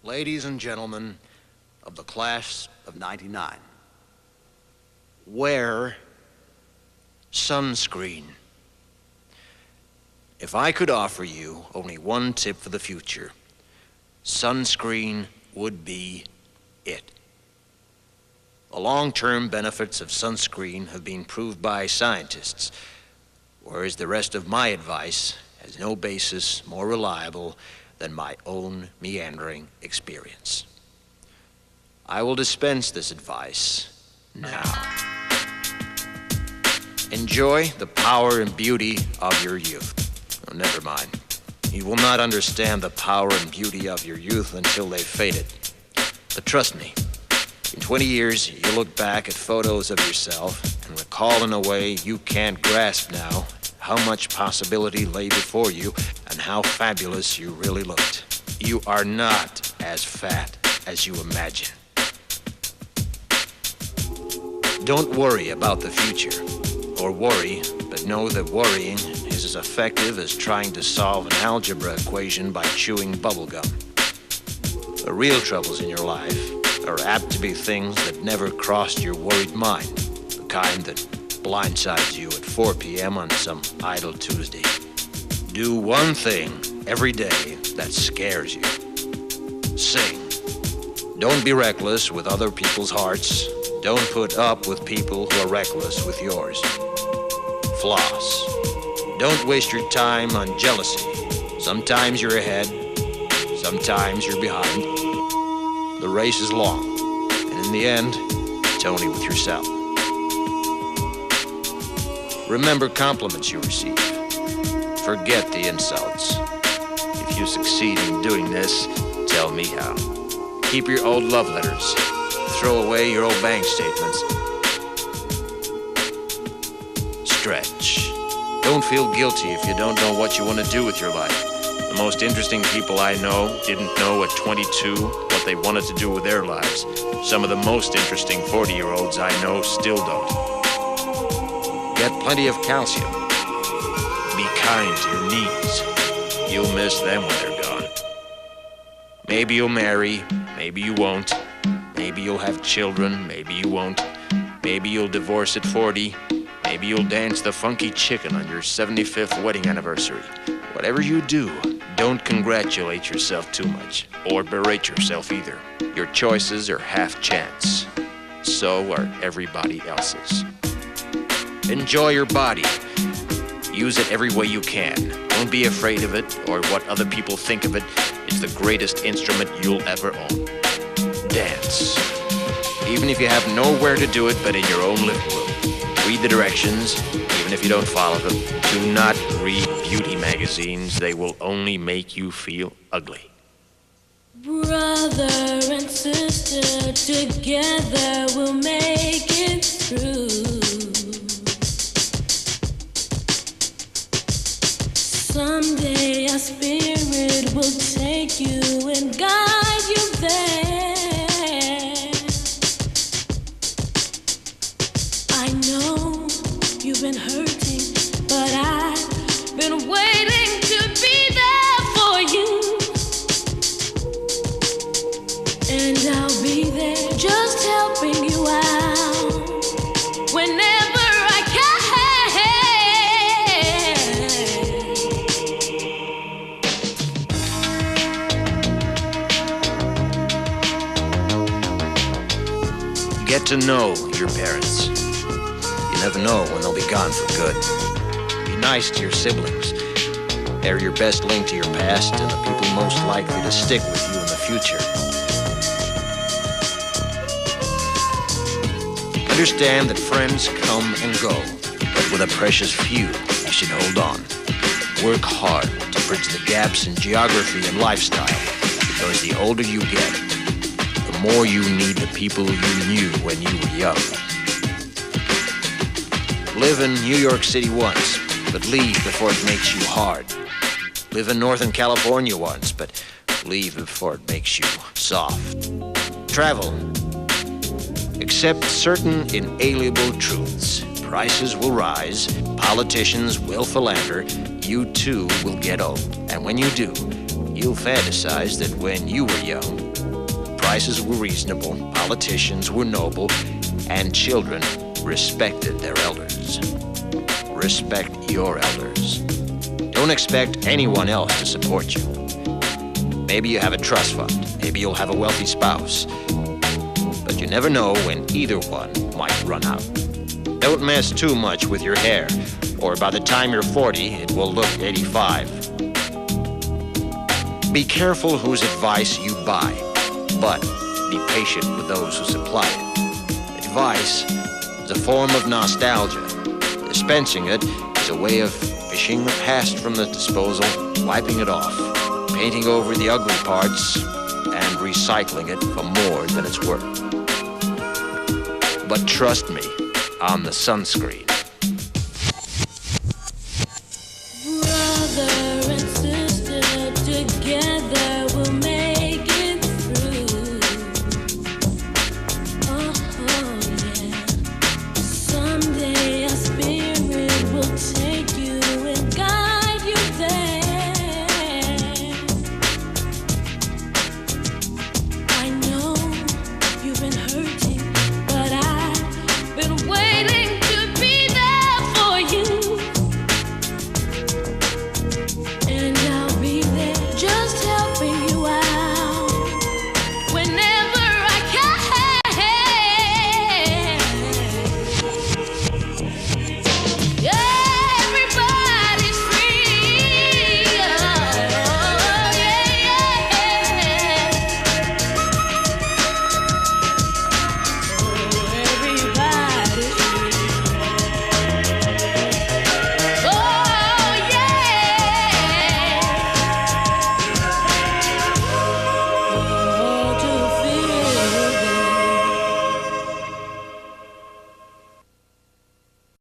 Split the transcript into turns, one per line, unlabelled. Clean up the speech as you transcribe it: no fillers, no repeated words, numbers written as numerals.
Ladies and gentlemen of the class of '99, wear sunscreen. If I could offer you only one tip for the future, sunscreen would be it. The long-term benefits of sunscreen have been proved by scientists, whereas the rest of my advice has no basis more reliable than my own meandering experience. I will dispense this advice now. Enjoy the power and beauty of your youth. Oh, never mind. You will not understand the power and beauty of your youth until they've faded. But trust me, in 20 years, you'll look back at photos of yourself and recall in a way you can't grasp now how much possibility lay before you and how fabulous you really looked. You are not as fat as you imagine. Don't worry about the future, or worry, but know that worrying is as effective as trying to solve an algebra equation by chewing bubblegum. The real troubles in your life are apt to be things that never crossed your worried mind, the kind that blindsides you at 4 p.m. on some idle Tuesday. Do one thing every day that scares you. Sing. Don't be reckless with other people's hearts. Don't put up with people who are reckless with yours. Floss. Don't waste your time on jealousy. Sometimes you're ahead, sometimes you're behind. The race is long, and in the end, it's only with yourself. Remember compliments you receive. Forget the insults. If you succeed in doing this, tell me how. Keep your old love letters. Throw away your old bank statements. Stretch. Don't feel guilty if you don't know what you want to do with your life. The most interesting people I know didn't know at 22 what they wanted to do with their lives. Some of the most interesting 40-year-olds I know still don't. Get plenty of calcium. Be kind to your knees. You'll miss them when they're gone. Maybe you'll marry, maybe you won't. Maybe you'll have children, maybe you won't. Maybe you'll divorce at 40. Maybe you'll dance the funky chicken on your 75th wedding anniversary. Whatever you do, don't congratulate yourself too much, or berate yourself either. Your choices are half chance. So are everybody else's. Enjoy your body. Use it every way you can. Don't be afraid of it or what other people think of it. It's the greatest instrument you'll ever own. Dance. Even if you have nowhere to do it but in your own living room. Read the directions, even if you don't follow them. Do not read beauty magazines. They will only make you feel ugly.
Brother and sister, together we'll make it through. Someday our spirit will take you and guide you there. I know you've been hurting, but I've been waiting to be there for you. And I'll be there just helping you out whenever I can.
Get to know your parents. You never know when they'll be gone for good. Be nice to your siblings. They're your best link to your past and the people most likely to stick with you in the future. Understand that friends come and go, but with a precious few, you should hold on. Work hard to bridge the gaps in geography and lifestyle, because the older you get, the more you need the people you knew when you were young. Live in New York City once, but leave before it makes you hard. Live in Northern California once, but leave before it makes you soft. Travel. Accept certain inalienable truths. Prices will rise, politicians will philander, you too will get old. And when you do, you'll fantasize that when you were young, prices were reasonable, politicians were noble, and children respected their elders. Respect your elders. Don't expect anyone else to support you. Maybe you have a trust fund. Maybe you'll have a wealthy spouse. But you never know when either one might run out. Don't mess too much with your hair, or by the time you're 40, it will look 85. Be careful whose advice you buy, but be patient with those who supply it. Advice is a form of nostalgia. Dispensing it is a way of fishing the past from the disposal, wiping it off, painting over the ugly parts, and recycling it for more than it's worth. But trust me on the sunscreen.
Brother and sister together.